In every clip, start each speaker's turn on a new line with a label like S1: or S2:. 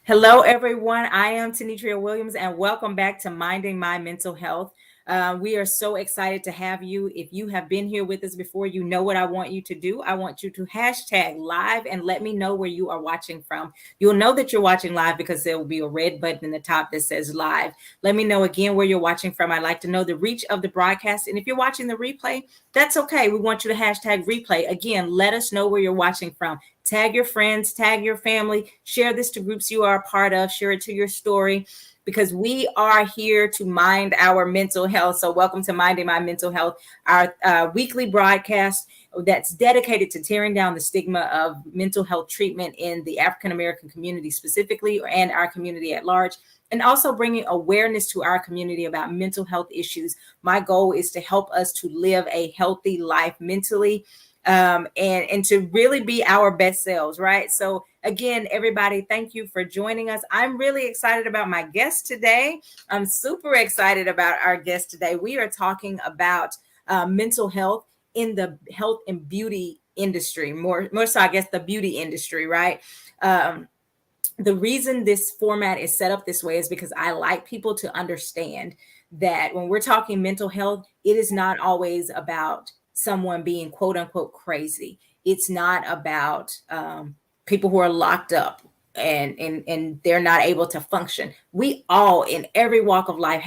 S1: Hello, everyone. I am Tenitria Williams, and welcome back to Minding My Mental Health. We are so excited to have you. If you have been here with us before, you know what I want you to do. I want you to hashtag live and let me know where you are watching from. You'll know that you're watching live because there will be a red button in the top that says live. Let me know again where you're watching from. I'd like to know the reach of the broadcast. And if you're watching the replay, that's okay. We want you to hashtag replay. Again, let us know where you're watching from. Tag your friends, tag your family, share this to groups you are a part of, share it to your story, because we are here to mind our mental health. So welcome to Minding My Mental Health, our weekly broadcast that's dedicated to tearing down the stigma of mental health treatment in the African American community specifically, and our community at large, and also bringing awareness to our community about mental health issues. My goal is to help us to live a healthy life mentally, and to really be our best selves, right? So again, everybody, thank you for joining us. I'm really excited about my guest today. I'm super excited about our guest today. We are talking about mental health in the health and beauty industry, more so, I guess, the beauty industry, right? The reason this format is set up this way is because I like people to understand that when we're talking mental health, it is not always about someone being quote unquote crazy. It's not about people who are locked up and they're not able to function. We all, in every walk of life,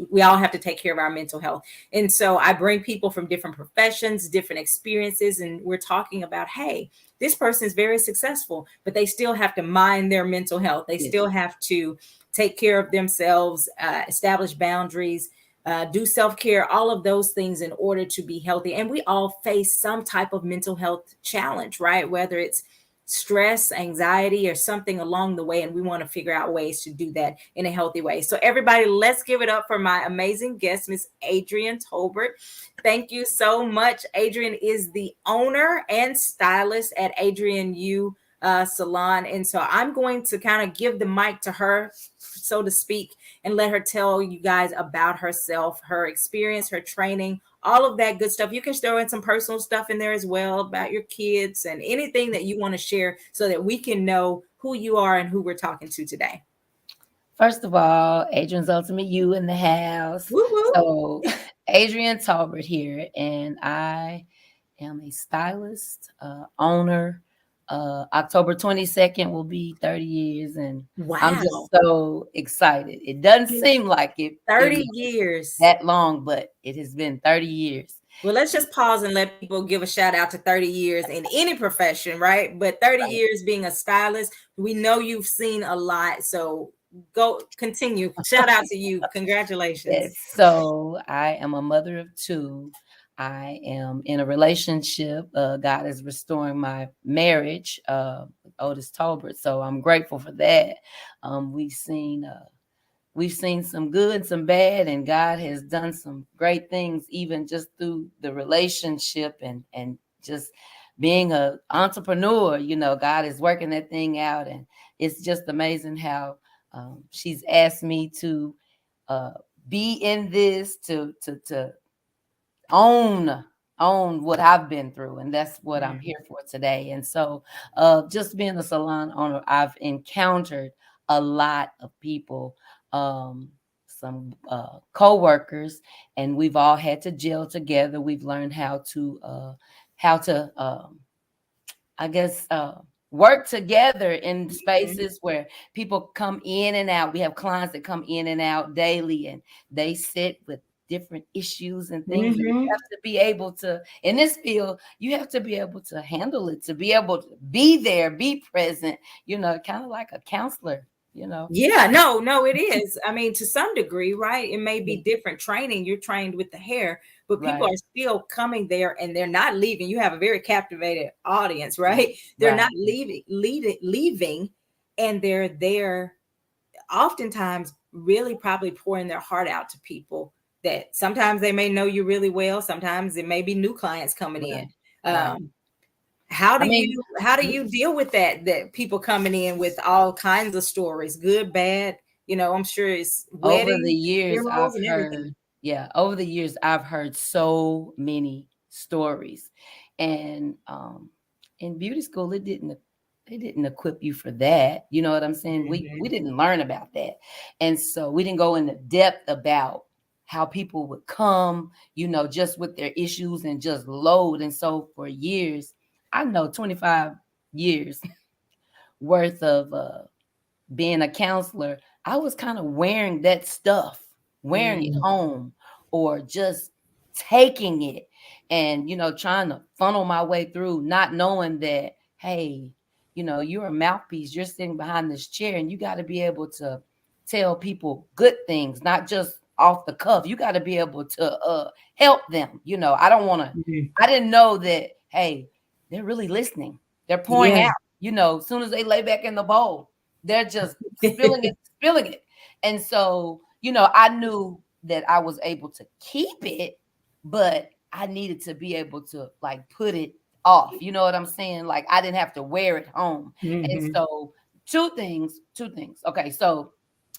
S1: we all have to take care of our mental health. And so I bring people from different professions, different experiences, and we're talking about, hey, this person is very successful, but they still have to mind their mental health. They still have to take care of themselves, establish boundaries, do self-care, all of those things in order to be healthy. And we all face some type of mental health challenge, right? Whether it's stress, anxiety, or something along the way. And we want to figure out ways to do that in a healthy way. So everybody, let's give it up for my amazing guest, Miss Adrienne Tolbert. Thank you so much. Adrienne is the owner and stylist at Adrienne U Salon. And so I'm going to kind of give the mic to her, so to speak, and let her tell you guys about herself, her experience, her training, all of that good stuff. You can throw in some personal stuff in there as well about your kids and anything that you want to share so that we can know who you are and who we're talking to today.
S2: First of all, Adrienne's Ultimate You in the house.
S1: Woo-woo.
S2: So, Adrienne Tolbert here, and I am a stylist, owner. October 22nd will be 30 years, and I'm
S1: Wow.
S2: just so excited. It doesn't seem like it
S1: 30
S2: was
S1: years.
S2: that long, but it has been 30 years.
S1: Well, let's just pause and let people give a shout out to 30 years in any profession, right? But 30
S2: Right.
S1: years being a stylist, we know you've seen a lot. So go continue. Shout out to you. Congratulations.
S2: Yes. So I am a mother of two. I am in a relationship. God is restoring my marriage with Otis Tolbert. So I'm grateful for that. We've seen some good, some bad, and God has done some great things, even just through the relationship and just being an entrepreneur. God is working that thing out, and it's just amazing how she's asked me to uh, be in this to own what I've been through, and that's what I'm here for today. And so, just being a salon owner, I've encountered a lot of people, some co-workers, and we've all had to gel together. We've learned how to I guess work together in spaces where people come in and out. We have clients that come in and out daily, and they sit with different issues and things. And you
S1: Mm-hmm.
S2: have to be able to, in this field, you have to be able to handle it, to be able to be there, be present, kind of like a counselor.
S1: Yeah, no, it is. I mean, to some degree, right? It may be different training. You're trained with the hair, but people
S2: Right,
S1: are still coming there and they're not leaving. You have a very captivated audience, right? They're not
S2: right.
S1: leaving, and they're there oftentimes really probably pouring their heart out to people that sometimes they may know you really well. Sometimes it may be new clients coming in.
S2: Right, right.
S1: Um, how
S2: I
S1: do
S2: mean,
S1: you deal with that people coming in with all kinds of stories, good, bad? I'm sure it's
S2: over the
S1: weddings,
S2: years,
S1: funerals, and everything.
S2: over the years, I've heard so many stories. And in beauty school, it didn't they didn't equip you for that. You know what I'm saying? We
S1: Mhm.
S2: didn't learn about that. And so we didn't go into depth about how people would come, just with their issues and just load. And so for years, I know 25 years worth of being a counselor, I was kind of wearing that stuff, wearing it
S1: Mm.
S2: home, or just taking it and, trying to funnel my way through, not knowing that, hey, you're a mouthpiece, you're sitting behind this chair, and you got to be able to tell people good things, not just off the cuff. You got to be able to help them. I don't want to,
S1: Mhm.
S2: I didn't know that, hey, they're really listening. They're pouring
S1: Yeah.
S2: out, as soon as they lay back in the bowl, they're just spilling it, spilling it. And so, I knew that I was able to keep it, but I needed to be able to like put it off. You know what I'm saying? Like I didn't have to wear it home. And
S1: Mhm.
S2: so two things. Okay. So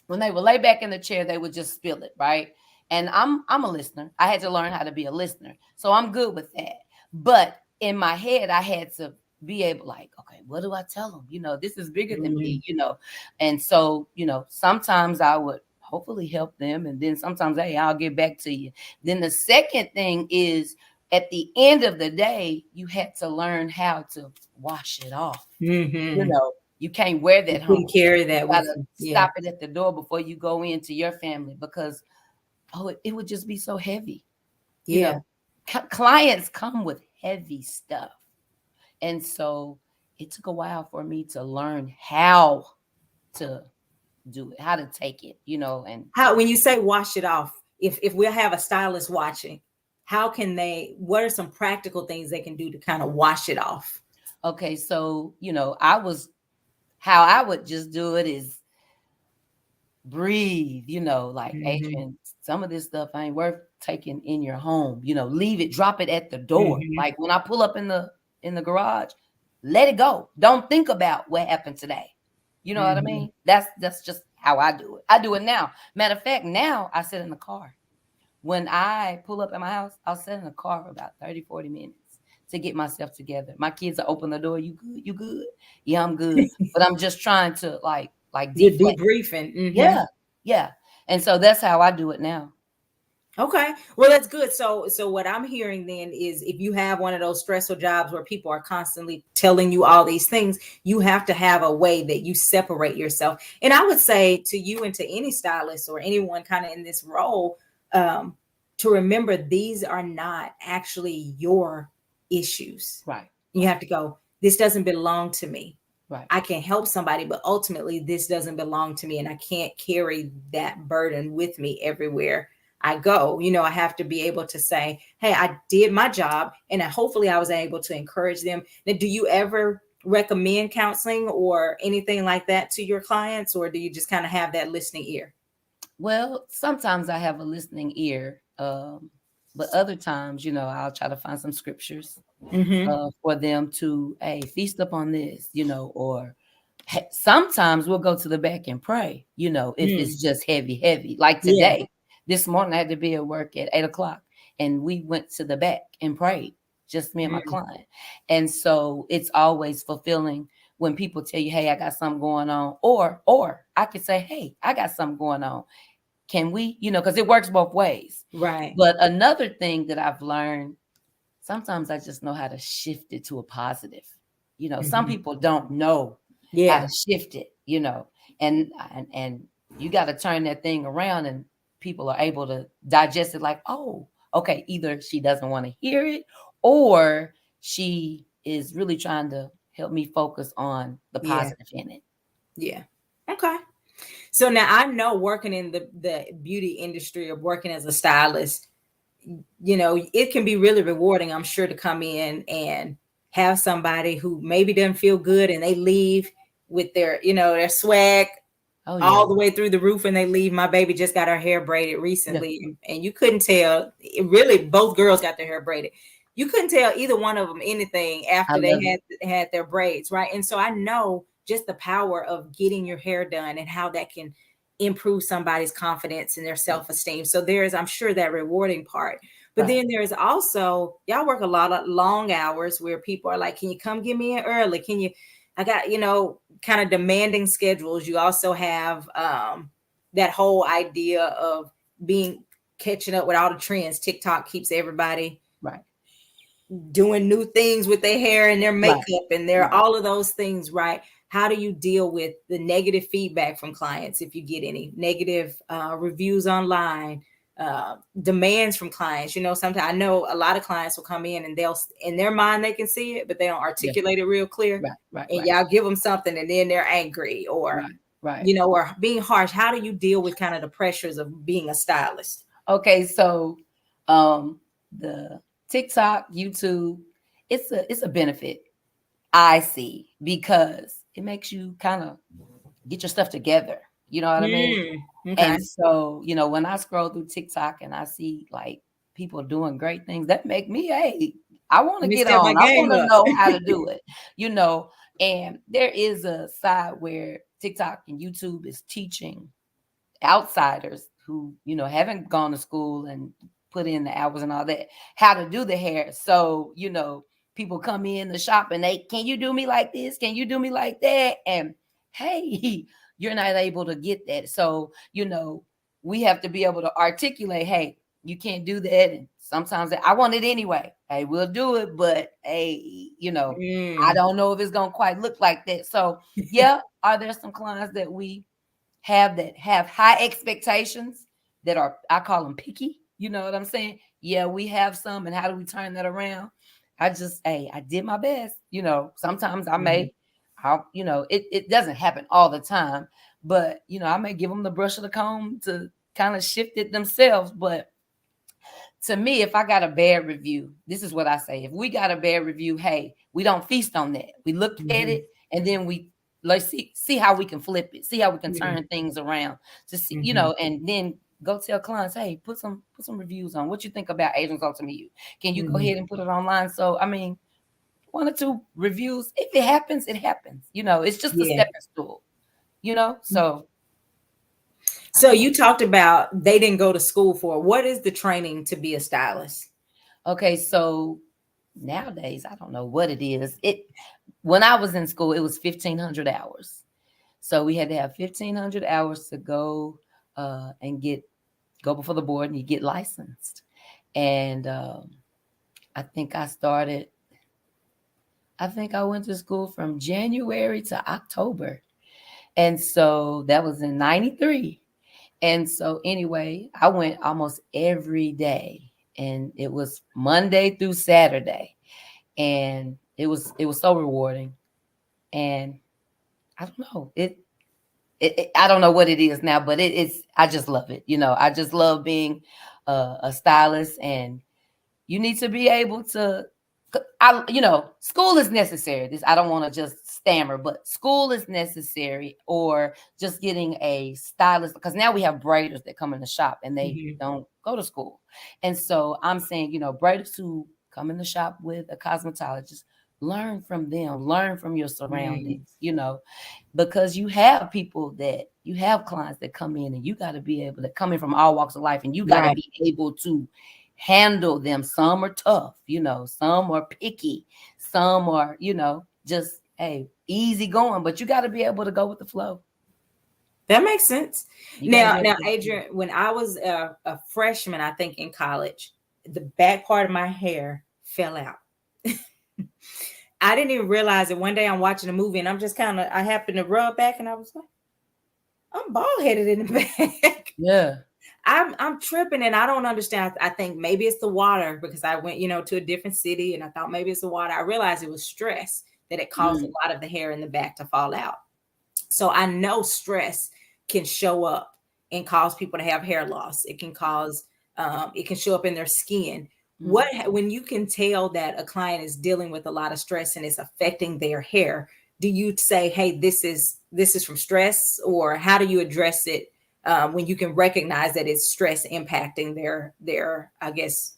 S2: when they would lay back in the chair, they would just spill it, right? And I'm a listener. I had to learn how to be a listener. So I'm good with that. But in my head, I had to be able, like, okay, what do I tell them? This is bigger than
S1: Mhm.
S2: me. And so, sometimes I would hopefully help them. And then sometimes, hey, I'll get back to you. Then the second thing is at the end of the day, you had to learn how to wash it off.
S1: Mhm.
S2: You can't wear
S1: You
S2: that home.
S1: couldn't carry
S2: You
S1: that with
S2: gotta
S1: you. Yeah.
S2: stop it at the door before you go into your family because it would just be so heavy. You know,
S1: Yeah.
S2: clients come with heavy stuff, and so it took a while for me to learn how to do it, how to take it. And
S1: How, when you say wash it off, if we'll have a stylist watching, how can they, what are some practical things they can do to kind of wash it off?
S2: okay, so how I would just do it is breathe, like
S1: Mhm.
S2: Adrian, some of this stuff ain't worth taking in your home. Leave it, drop it at the door.
S1: Mhm.
S2: Like when I pull up in the garage, let it go. Don't think about what happened today. You know what I
S1: Mhm.
S2: mean? That's just how I do it. I do it now. Matter of fact, now I sit in the car. When I pull up at my house, I'll sit in the car for about 30, 40 minutes to get myself together. My kids will open the door. You good? You good? Yeah, I'm good. But I'm just trying to like
S1: You're
S2: deflect.
S1: debriefing. Mhm.
S2: Yeah, yeah. And so that's how I do it now.
S1: Okay. Well, that's good. So what I'm hearing then is if you have one of those stressful jobs where people are constantly telling you all these things, you have to have a way that you separate yourself. And I would say to you and to any stylist or anyone kind of in this role, um, to remember these are not actually your issues.
S2: Right,
S1: You
S2: right,
S1: have to go, this doesn't belong to me.
S2: right,
S1: I can help somebody, but ultimately this doesn't belong to me. And I can't carry that burden with me everywhere I go. I have to be able to say, hey, I did my job, and hopefully I was able to encourage them. Now, do you ever recommend counseling or anything like that to your clients, or do you just kind of have that listening ear?
S2: well, sometimes I have a listening ear, but other times, I'll try to find some scriptures
S1: Mm-hmm.
S2: for them to, hey, feast upon this, or sometimes we'll go to the back and pray, if it's
S1: Mm.
S2: just heavy, heavy. Like
S1: Yeah.
S2: today, this morning, I had to be at work at 8 o'clock, and we went to the back and prayed, just me and my
S1: Mm.
S2: client. And so it's always fulfilling when people tell you, hey, I got something going on, or I could say, hey, I got something going on. Can we, because it works both ways.
S1: Right.
S2: But another thing that I've learned, sometimes I just know how to shift it to a positive. Some
S1: Mm-hmm.
S2: people don't know how to
S1: Yeah.
S2: shift it, and you got to turn that thing around and people are able to digest it like, oh, okay, either she doesn't want to hear it or she is really trying to help me focus on the
S1: Yeah.
S2: positive in it.
S1: Yeah. Okay. So now I know working in the beauty industry or working as a stylist, it can be really rewarding, I'm sure, to come in and have somebody who maybe doesn't feel good and they leave with their swag
S2: Oh yeah.
S1: all the way through the roof and they leave. My baby just got her hair braided
S2: Yeah.
S1: recently, and you couldn't tell. It really, both girls got their hair braided. You couldn't tell either one of them anything
S2: I
S1: after they
S2: love it.
S1: had their braids, right? And so I know just the power of getting your hair done and how that can improve somebody's confidence and their self-esteem. So there's, I'm sure, that rewarding part. But
S2: Right.
S1: then there's also, y'all work a lot of long hours where people are like, can you come get me in early? Can you? I got, kind of demanding schedules. You also have that whole idea of being catching up with all the trends. TikTok keeps everybody
S2: Right.
S1: doing new things with their hair and their
S2: Right.
S1: makeup and their
S2: Right.
S1: all of those things, right? How do you deal with the negative feedback from clients if you get any negative reviews online, demands from clients? Sometimes I know a lot of clients will come in and they'll, in their mind, they can see it, but they don't
S2: Yeah.
S1: articulate it real clear.
S2: Right. Right.
S1: And
S2: Right.
S1: y'all give them something and then they're angry, or,
S2: Right. Right.
S1: or being harsh. How do you deal with kind of the pressures of being a stylist?
S2: Okay, so the TikTok, YouTube, it's a benefit I see, because it makes you kind of get your stuff together. You know what I mean?
S1: Okay.
S2: And so, when I scroll through TikTok and I see like people doing great things, that make me, hey, I want
S1: Let
S2: to
S1: me
S2: get
S1: step my
S2: on. I
S1: game
S2: want to
S1: up.
S2: know how to do it, you know. And there is a side where TikTok and YouTube is teaching outsiders who, haven't gone to school and put in the hours and all that, how to do the hair. So, people come in the shop and they, can you do me like this? Can you do me like that? And hey, you're not able to get that. So, we have to be able to articulate, hey, you can't do that. And sometimes I want it anyway. Hey, we'll do it, but hey, I don't know if it's gonna quite look like that. So yeah, are there some clients that we have high expectations that are, I call them picky? You know what I'm saying? Yeah, we have some. And how do we turn that around? I did my best. Sometimes
S1: Mhm.
S2: it doesn't happen all the time, but I may give them the brush of the comb to kind of shift it themselves. But to me, if I got a bad review, this is what I say. If we got a bad review, hey, we don't feast on that. We look at
S1: Mhm.
S2: it and then let's see how we can flip it, see how we can
S1: Mhm.
S2: turn things around to see,
S1: Mhm.
S2: and then go tell clients, hey, put some reviews on what you think about Adrienne's Ultimate You. Can you go
S1: Mhm.
S2: ahead and put it online? So I mean, 1 or 2 reviews. If it happens, it happens. It's just a
S1: Yeah.
S2: stepping stool, So I
S1: So
S2: think,
S1: you talked about they didn't go to school for it. What is the training to be a stylist?
S2: okay, so nowadays, I don't know what it is. When I was in school, it was 1,500 hours. So we had to have 1,500 hours to go and go before the board and you get licensed. And I think I went to school from January to October. And so that was in 93. And so anyway, I went almost every day, and it was Monday through Saturday. And it was so rewarding. And I don't know. I don't know what it is now, but I just love it. I just love being a stylist, and you need to be able to. School is necessary. This I don't want to just stammer, but school is necessary, or just getting a stylist, because now we have braiders that come in the shop and they
S1: Mhm.
S2: don't go to school, and so I'm saying, braiders who come in the shop with a cosmetologist, learn from them, learn from your
S1: Mm.
S2: surroundings. Because you have clients that come in, and you got to be able to come in from all walks of life, and you got to
S1: Right.
S2: be able to handle them. Some are tough, some are picky, some are, just, hey, easy going, but you got to be able to go with the flow.
S1: That makes sense.
S2: You got to
S1: Now,
S2: be able
S1: now,
S2: to go with the flow.
S1: Adrienne, when I was a freshman, I think in college, the back part of my hair fell out. I didn't even realize it. One day I'm watching a movie and I happened to rub back and I was like, I'm bald headed in the back.
S2: Yeah.
S1: I'm tripping and I don't understand. I think maybe it's the water because I went, to a different city and I thought maybe it's the water. I realized it was stress that it caused a
S2: Mm,
S1: lot of the hair in the back to fall out. So I know stress can show up and cause people to have hair loss. It can show up in their skin.
S2: mm.
S1: When you can tell that a client is dealing with a lot of stress and it's affecting their hair, do you say, "Hey, this is from stress," or how do you address it when you can recognize that it's stress impacting their I guess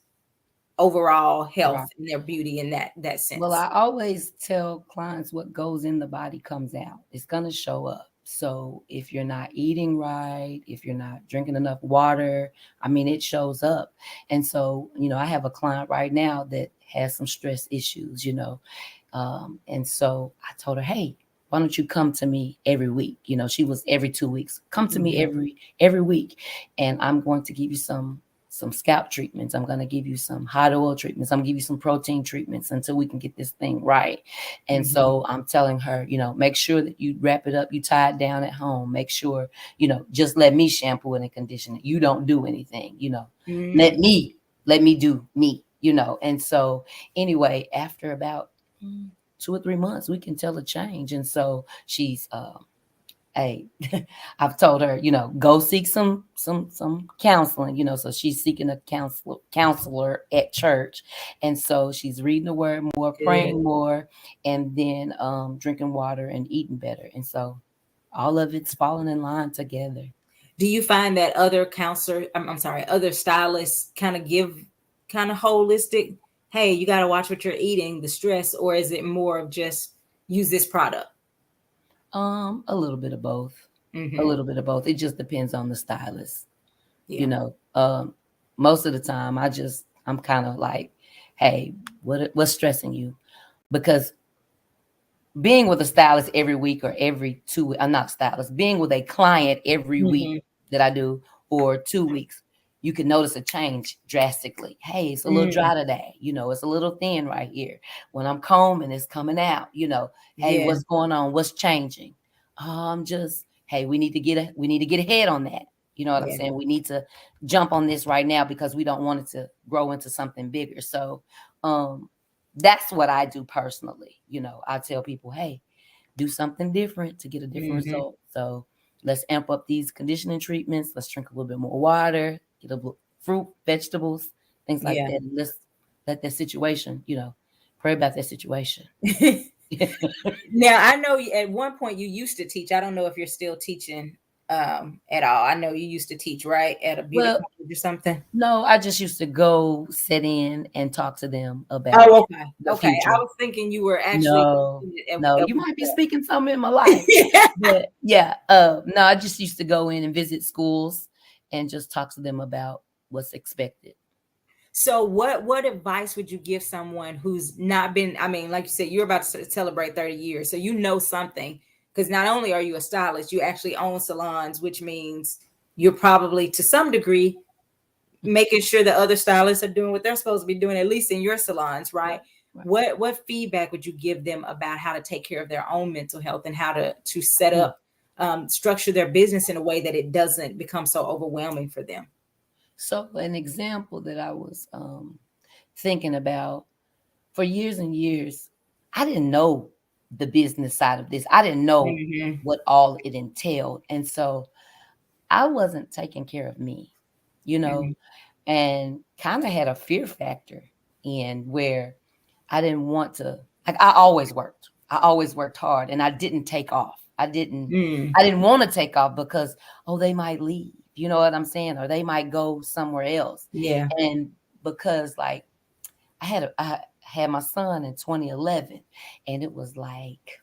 S1: overall health
S2: Right.
S1: and their beauty in that
S2: Well,
S1: sense?
S2: I always tell clients what goes in the body comes out. It's going to show up. So if you're not eating right, if you're not drinking enough water, I mean, it shows up. And so, I have a client right now that has some stress issues, and so I told her, hey, why don't you come to me every week? You know, she was every 2 weeks. Come to me
S1: Mhm.
S2: every week, and I'm going to give you some scalp treatments. I'm going to give you some hot oil treatments. I'm going to give you some protein treatments until we can get this thing right. And
S1: Mhm.
S2: so I'm telling her, you know, make sure that you wrap it up, you tie it down at home. Make sure, you know, just let me shampoo it and condition it. You don't do anything, you know.
S1: Mhm.
S2: Let me do me, you know. And so anyway, after about 2 or 3 months, we can tell a change. And so she's hey, I've told her, you know, go seek some counseling, you know. So she's seeking a counselor at church. And so she's reading the word more,
S1: Good.
S2: praying more, and then drinking water and eating better. And so all of it's falling in line together.
S1: Do you find that other counselor, I'm sorry, other stylists kind of give kind of holistic, hey, you got to watch what you're eating, the stress, or is it more of just use this product?
S2: A little bit of both. A
S1: Hmm.
S2: little bit of both. It just depends on the stylist. You
S1: Yeah.
S2: know, most of the time I'm kind of like, hey, what's stressing you? Because being with a stylist every week or every 2 weeks, I'm not a stylist, being with a client every week
S1: Hmm.
S2: that I do or 2 weeks, you can notice a change drastically. Hey, it's a little
S1: Mm.
S2: dry today. You know, it's a little thin right here. When I'm combing, it's coming out. You know, hey,
S1: Yeah.
S2: what's going on? What's changing? Just hey, we need to get ahead on that. You know what I'm
S1: Yeah.
S2: saying? We need to jump on this right now because we don't want it to grow into something bigger. So, um, that's what I do personally. You know, I tell people, hey, do something different to get a different
S1: Hmm.
S2: result. So let's amp up these conditioning treatments. Let's drink a little bit more water, get a little fruit, vegetables, things like
S1: Yeah.
S2: that. And let's let that situation, you know, pray about that situation.
S1: Now, I know at one point you used to teach. I don't know if you're still teaching at all. I know you used to teach, right? At a beauty
S2: Well,
S1: college or something.
S2: no, I just used to go sit in and talk to them about
S1: Oh, okay.
S2: the
S1: Okay.
S2: future.
S1: I was thinking you were actually
S2: No,
S1: teaching
S2: no,
S1: at
S2: you
S1: one
S2: might be
S1: point.
S2: speaking something in my life.
S1: Yeah.
S2: But yeah, no, I just used to go in and visit schools and just talk to them about what's expected.
S1: So what advice would you give someone who's not been, I mean, like you said, you're about to celebrate 30 years. So you know something, because not only are you a stylist, you actually own salons, which means you're probably to some degree making sure that other stylists are doing what they're supposed to be doing, at least in your salons, right?
S2: Right, right.
S1: What feedback would you give them about how to take care of their own mental health and how to set
S2: Mm.
S1: up structure their business in a way that it doesn't become so overwhelming for them?
S2: So an example that I was thinking about for years and years, I didn't know the business side of this. I didn't know
S1: Hmm.
S2: what all it entailed. And so I wasn't taking care of me, you know,
S1: Hmm.
S2: and kind of had a fear factor in where I didn't want to, like, I always worked hard and I didn't take off. I didn't
S1: Mm.
S2: I didn't want to take off because, oh, they might leave. You know what I'm saying? Or they might go somewhere else.
S1: Yeah.
S2: And because like I had my son in 2011 and it was like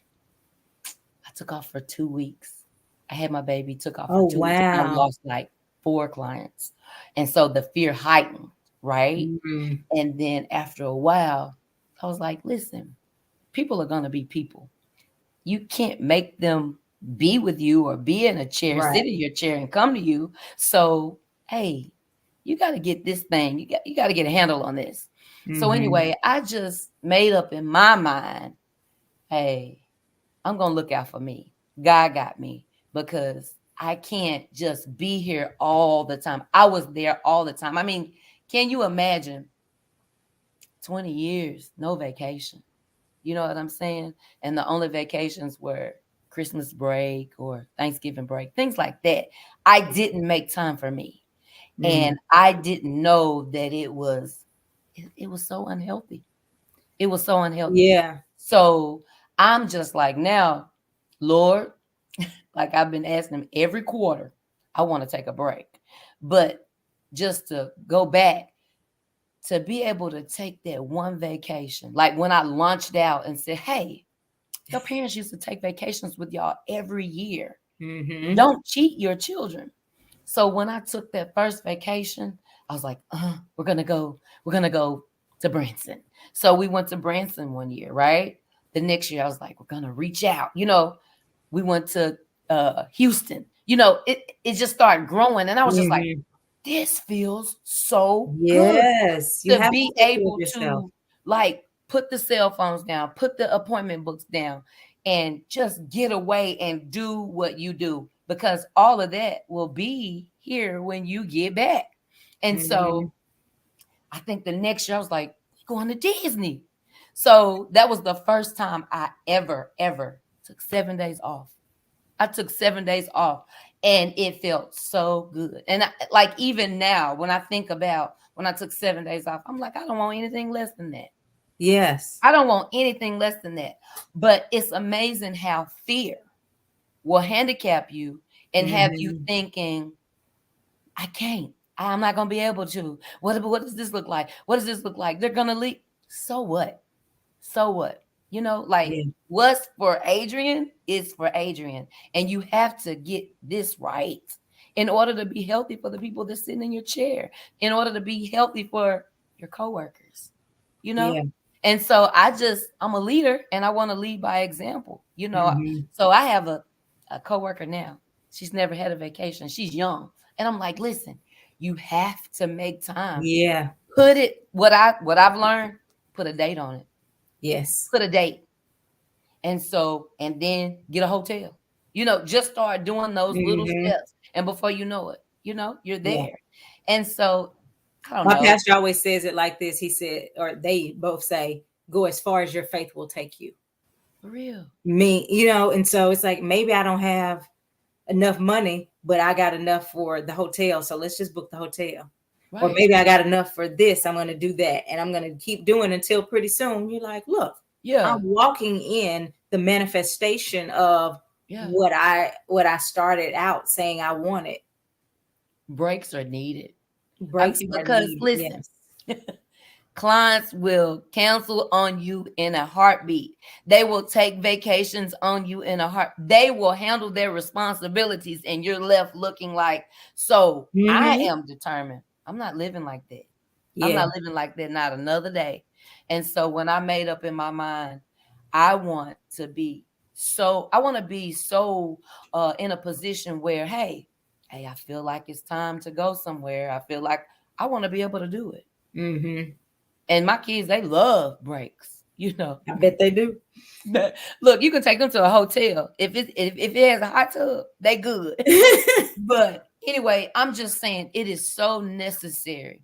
S2: I took off for 2 weeks. I had my baby, took off for
S1: Oh,
S2: 2 weeks, and I
S1: wow.
S2: lost like 4 clients. And so the fear heightened, right?
S1: Mm.
S2: And then after a while, I was like, listen, people are going to be people. You can't make them be with you or be in a chair,
S1: Right.
S2: sit in your chair and come to you. So, hey, you got to get this thing. You got to get a handle on this. So
S1: Hmm.
S2: anyway, I just made up in my mind, hey, I'm going to look out for me. God got me because I can't just be here all the time. I was there all the time. I mean, can you imagine 20 years, no vacation? You know what I'm saying? And the only vacations were Christmas break or Thanksgiving break, things like that. I didn't make time for me. And
S1: Mm.
S2: I didn't know that it was so unhealthy. It was so unhealthy.
S1: Yeah.
S2: So I'm just like, now, Lord, like I've been asking him every quarter, I want to take a break. But just to go back, to be able to take that one vacation, like when I launched out and said, hey, your parents used to take vacations with y'all every year.
S1: Hmm.
S2: Don't cheat your children. So when I took that first vacation, I was like, we're gonna go to Branson. So we went to Branson one year, right? The next year I was like, we're gonna reach out. We went to Houston. It just started growing, and I was just like,
S1: Mhm.
S2: this feels so good
S1: Yes, you
S2: to
S1: have to
S2: be
S1: take care of
S2: able
S1: yourself.
S2: to, like, put the cell phones down, put the appointment books down, and just get away and do what you do, because all of that will be here when you get back. And so
S1: Mhm.
S2: I think the next year I was like, we're going to Disney. So that was the first time I ever took 7 days off. I took 7 days off, and it felt so good. And like, even now, when I think about when I took 7 days off, I'm like, I don't want anything less than that.
S1: Yes.
S2: I don't want anything less than that. But it's amazing how fear will handicap you and have you
S1: Mhm.
S2: thinking, I can't. I'm not gonna be able to. What does this look like? What does this look like? They're gonna leave. So what? So what? Like,
S1: Yeah.
S2: what's for Adrienne is for Adrienne. And you have to get this right in order to be healthy for the people that's sitting in your chair, in order to be healthy for your coworkers, you know?
S1: Yeah.
S2: And so I'm a leader, and I want to lead by example.
S1: Mhm.
S2: So I have a coworker now. She's never had a vacation. She's young. And I'm like, listen, you have to make time.
S1: Yeah.
S2: Put it, what I've learned, put a date on it.
S1: Yes.
S2: Put a date. And then get a hotel. Just start doing those little
S1: Mhm.
S2: steps. And before you know it, you're
S1: Yeah.
S2: there. And so, I don't
S1: My
S2: know.
S1: pastor always says it like this. He said, or they both say, go as far as your faith will take you.
S2: For real.
S1: Me, and so it's like maybe I don't have enough money, but I got enough for the hotel. So let's just book the hotel. Or
S2: Right.
S1: maybe I got enough for this. I'm going to do that. And I'm going to keep doing until pretty soon you're like, look, I'm
S2: Yeah.
S1: walking in the manifestation of
S2: Yeah.
S1: what I started out saying I wanted.
S2: Breaks are needed. I
S1: Breaks
S2: mean,
S1: are
S2: because
S1: needed.
S2: listen,
S1: Yes.
S2: clients will cancel on you in a heartbeat. They will take vacations on you in a heart. They will handle their responsibilities, and you're left looking like, so I
S1: Hmm.
S2: am determined. I'm not living like that. I'm
S1: Yeah.
S2: not living like that, not another day. And so when I made up in my mind, I want to be so in a position where, hey, I feel like it's time to go somewhere. I feel like I want to be able to do it.
S1: Hmm.
S2: And my kids, they love breaks.
S1: I bet they do.
S2: Look, you can take them to a hotel. If it has a hot tub, they good. But anyway, I'm just saying, it is so necessary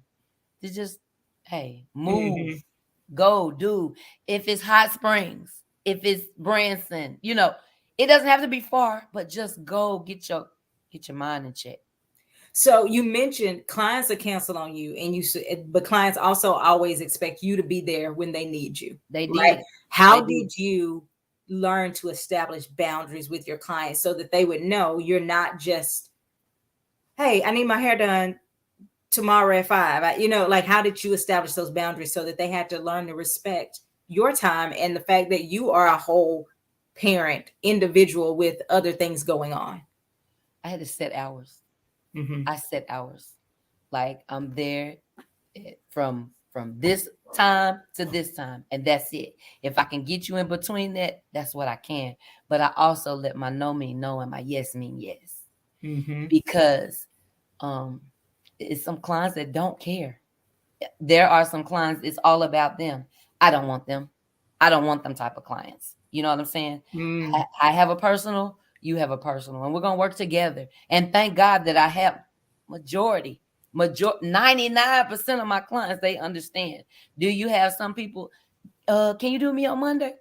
S2: to just, hey, move,
S1: Hmm.
S2: go, do. If it's Hot Springs, if it's Branson, it doesn't have to be far, but just go get your mind in check.
S1: So you mentioned clients are canceled on you, and but clients also always expect you to be there when they need you,
S2: They
S1: right?
S2: did.
S1: How
S2: They did.
S1: did you learn to establish boundaries with your clients so that they would know you're not just, hey, I need my hair done tomorrow at 5? Like how did you establish those boundaries so that they had to learn to respect your time and the fact that you are a whole parent individual with other things going on?
S2: I had to set hours.
S1: Hmm.
S2: I set hours. Like, I'm there from this time to this time, and that's it. If I can get you in between that, that's what I can. But I also let my no mean no and my yes mean yes,
S1: Hmm.
S2: because um it's some clients that don't care. There are some clients, it's all about them. I don't want them. I don't want them type of clients. You know what I'm saying?
S1: Mm.
S2: I have a personal, you have a personal, and we're gonna work together. And thank God that I have majority, 99% of my clients, they understand. Do you have some people? Can you do me on Monday?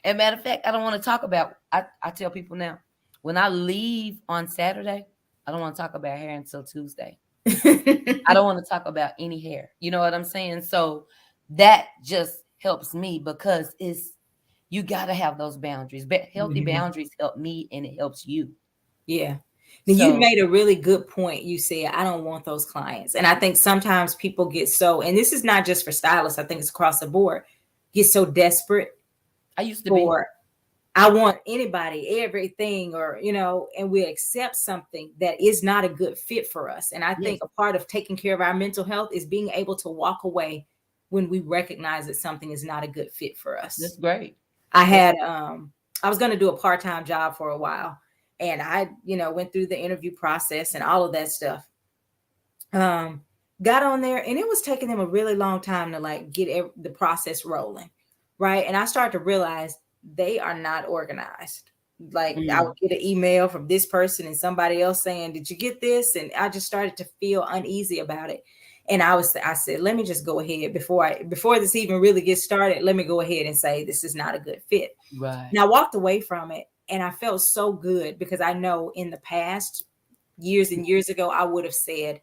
S2: And matter of fact, I don't want to talk about. I tell people now, when I leave on Saturday, I don't want to talk about hair until Tuesday. I don't want to talk about any hair. You know what I'm saying? So that just helps me, because you got to have those boundaries. But healthy
S1: Mhm.
S2: boundaries help me, and it helps you.
S1: Yeah. Now, you
S2: So
S1: made a really good point. You said, I don't want those clients. And I think sometimes people get so, and this is not just for stylists, I think it's across the board, get so desperate
S2: I used to be.
S1: for, I want anybody, everything, or, and we accept something that is not a good fit for us. And I think
S2: Yes.
S1: a part of taking care of our mental health is being able to walk away when we recognize that something is not a good fit for us.
S2: That's great.
S1: I
S2: That's
S1: had I was going to do a part-time job for a while, and I, went through the interview process and all of that stuff. Um got on there, and it was taking them a really long time to like get the process rolling, right? And I started to realize they are not organized. Like, I
S2: mm,
S1: would get an email from this person and somebody else saying, "Did you get this?" And I just started to feel uneasy about it. And I said, let me just go ahead before this even really gets started. Let me go ahead and say this is not a good fit.
S2: right.
S1: And I walked away from it, and I felt so good because I know in the past, years and years ago, I would have said,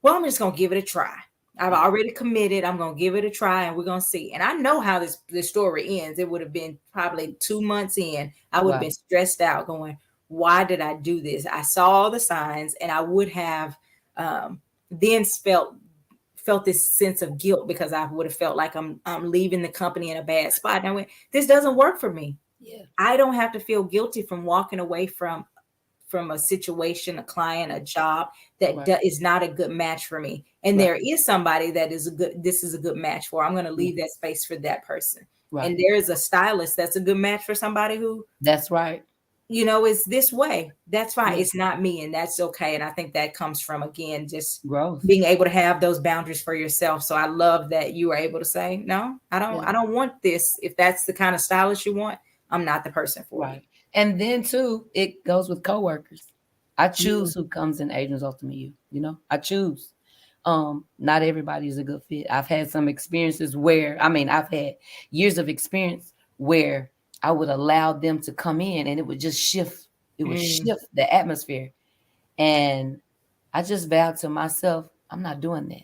S1: well, I'm just going to give it a try. I've
S2: Yeah.
S1: already committed. I'm going to give it a try, and we're going to see. And I know how this story ends. It would have been probably 2 months in. I would have
S2: Right.
S1: been stressed out going, why did I do this? I saw all the signs, and I would have then felt this sense of guilt because I would have felt like I'm leaving the company in a bad spot. And I went, this doesn't work for me.
S2: Yeah.
S1: I don't have to feel guilty from walking away from a situation, a client, a job that
S2: Right.
S1: is not a good match for me. And
S2: Right.
S1: there is somebody that this is a good match for. I'm going to
S2: Yeah.
S1: leave that space for that person.
S2: Right.
S1: And there is a stylist that's a good match for somebody who,
S2: That's right.
S1: is this way. That's fine.
S2: Yeah.
S1: It's not me, and that's okay. And I think that comes from, again, just
S2: Growth.
S1: being able to have those boundaries for yourself. So I love that you are able to say, no,
S2: Yeah.
S1: I don't want this. If that's the kind of stylist you want, I'm not the person for you.
S2: Right. And then too, it goes with coworkers. I
S1: Mm,
S2: choose who comes in agents ultimate you. I choose. Not everybody is a good fit. I've had some experiences where, I've had years of experience where I would allow them to come in and it would just shift. It would
S1: mm,
S2: shift the atmosphere. And I just vowed to myself, I'm not doing that.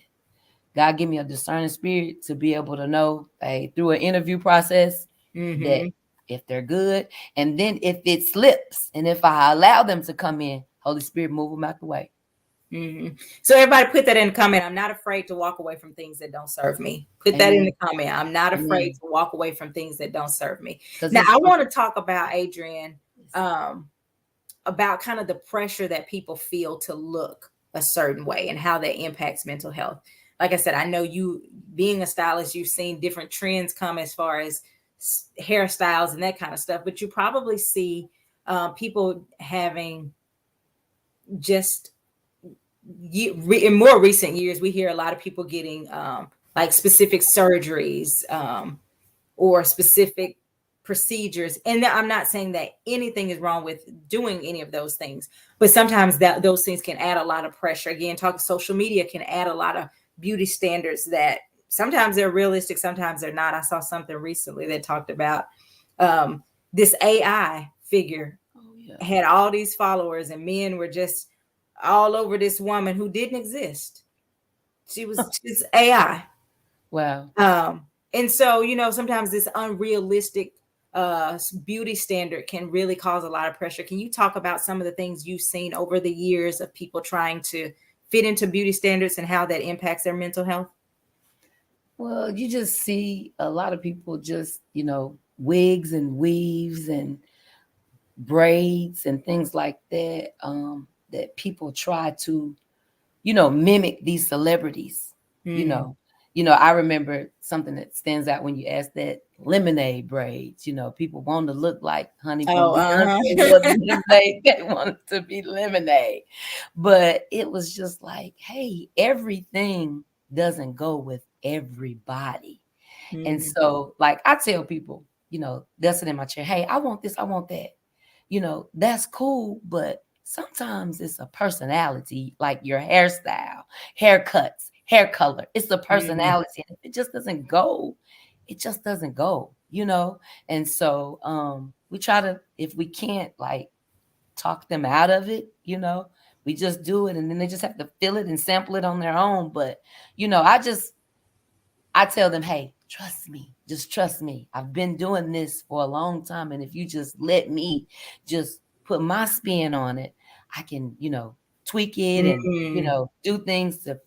S2: God give me a discerning spirit to be able to know, hey, through an interview process, that
S1: mm-hmm.
S2: if they're good, and then if it slips, and if I allow them to come in, Holy Spirit, move them out the way.
S1: Mm-hmm. So everybody put that in the comment. I'm not afraid to walk away from things that don't serve me. Put that in
S2: Amen.
S1: the comment. I'm not afraid
S2: Amen.
S1: to walk away from things that don't serve me.
S2: Because
S1: Now,
S2: it's
S1: I want to talk about, Adrienne,
S2: it's-
S1: um, about kind of the pressure that people feel to look a certain way and how that impacts mental health. Like I said, I know you, being a stylist, you've seen different trends come as far as hairstyles and that kind of stuff, but you probably see people having just in more recent years, we hear a lot of people getting like specific surgeries or specific procedures. And I'm not saying that anything is wrong with doing any of those things, but sometimes those things can add a lot of pressure. Again, talking social media can add a lot of beauty standards that sometimes they're realistic, sometimes they're not. I saw something recently that talked about this AI figure
S2: oh yeah.
S1: had all these followers, and men were just all over this woman who didn't exist. She's AI.
S2: Wow.
S1: And so, sometimes this unrealistic beauty standard can really cause a lot of pressure. Can you talk about some of the things you've seen over the years of people trying to fit into beauty standards and how that impacts their mental health?
S2: Well, you just see a lot of people just, wigs and weaves and braids and things like that, that people try to, mimic these celebrities, you
S1: Mm.
S2: know. I remember something that stands out when you ask that lemonade braids, people want to look like Honey Bun.
S1: Oh,
S2: Beyonce was
S1: uh-huh.
S2: lemonade, they wanted to be lemonade. But it was just like, hey, everything doesn't go with everybody. And
S1: Mm,
S2: so, like, I tell people, they'll sit in my chair, hey, I want this, I want that. That's cool, but sometimes it's a personality, like your hairstyle, haircuts, hair color. It's the
S1: mm,
S2: personality. And if it just doesn't go, it just doesn't go. And so we try to, if we can't like talk them out of it, we just do it and then they just have to feel it and sample it on their own. But I tell them, hey, trust me, just trust me. I've been doing this for a long time. And if you just let me just put my spin on it, I can, tweak it and,
S1: mm.
S2: do things to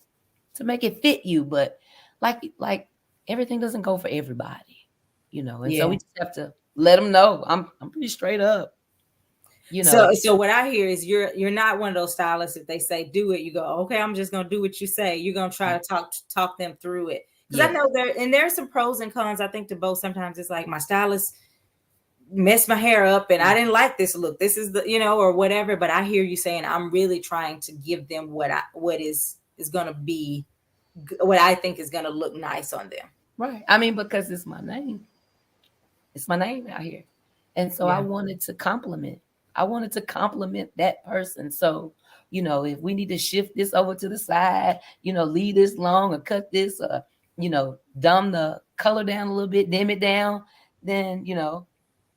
S2: make it fit you. But like everything doesn't go for everybody. And so
S1: Yeah.
S2: we just have to let them know I'm pretty straight up, you know.
S1: So what I hear is you're not one of those stylists. If they say do it, you go, okay, I'm just gonna do what you say. You're gonna try to talk them through it. Because I
S2: Yes.
S1: know there's some pros and cons, I think, to both. Sometimes it's like my stylist messed my hair up and I didn't like this look. This is the, or whatever. But I hear you saying I'm really trying to give them what is gonna be what I think is gonna look nice on them.
S2: Right. I mean, because it's my name. It's my name out here. And so I
S1: Yeah.
S2: wanted to compliment. I wanted to compliment that person. So, if we need to shift this over to the side, leave this long or cut this or, dumb the color down a little bit, dim it down, then,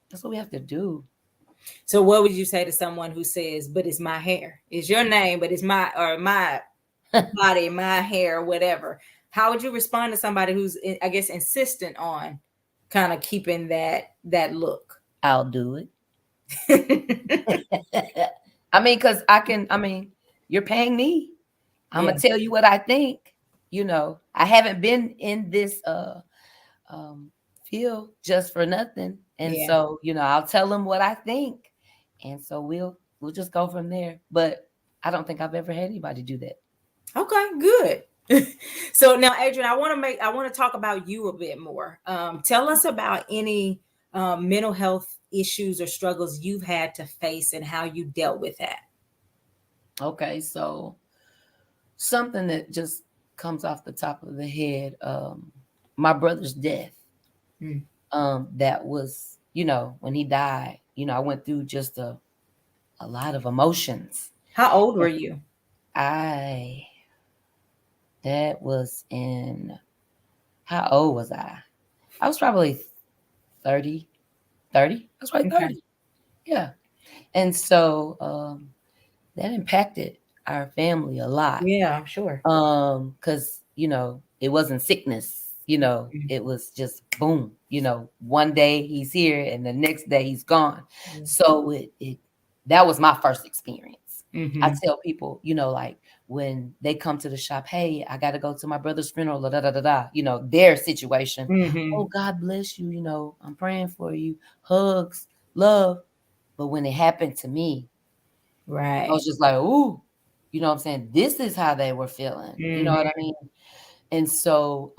S2: that's what we have to do.
S1: So what would you say to someone who says, "But it's my hair. It's your name, but it's my body, my hair, whatever." How would you respond to somebody who's, I guess, insistent on kind of keeping that look?
S2: I'll do it. I mean, because you're paying me. I'm
S1: Yeah.
S2: gonna tell you what I think. I haven't been in this field just for nothing. And
S1: Yeah.
S2: so, I'll tell them what I think. And so we'll just go from there. But I don't think I've ever had anybody do that.
S1: Okay, good. So now, Adrienne, I want to talk about you a bit more. Tell us about any mental health issues or struggles you've had to face and how you dealt with that.
S2: Okay, so something that just comes off the top of the head, my brother's death.
S1: Mm.
S2: That was, when he died, I went through just a lot of emotions.
S1: How old were you?
S2: I that was in how old was I? I was probably 30. 30. I was probably
S1: Okay.
S2: 30. Yeah. And so that impacted our family a lot.
S1: Yeah, I'm sure.
S2: Because it wasn't sickness,
S1: Mm.
S2: it was just boom, one day he's here and the next day he's gone.
S1: Yeah.
S2: So it that was my first experience. I
S1: Mm-hmm.
S2: tell people, like when they come to the shop, hey, I gotta go to my brother's funeral, da da da da, their situation.
S1: Mm-hmm.
S2: Oh, God bless you, I'm praying for you, hugs, love. But when it happened to me, I
S1: Right.
S2: was just like, ooh, what I'm saying? This is how they were feeling. You know what I
S1: Mm-hmm.
S2: mean? And so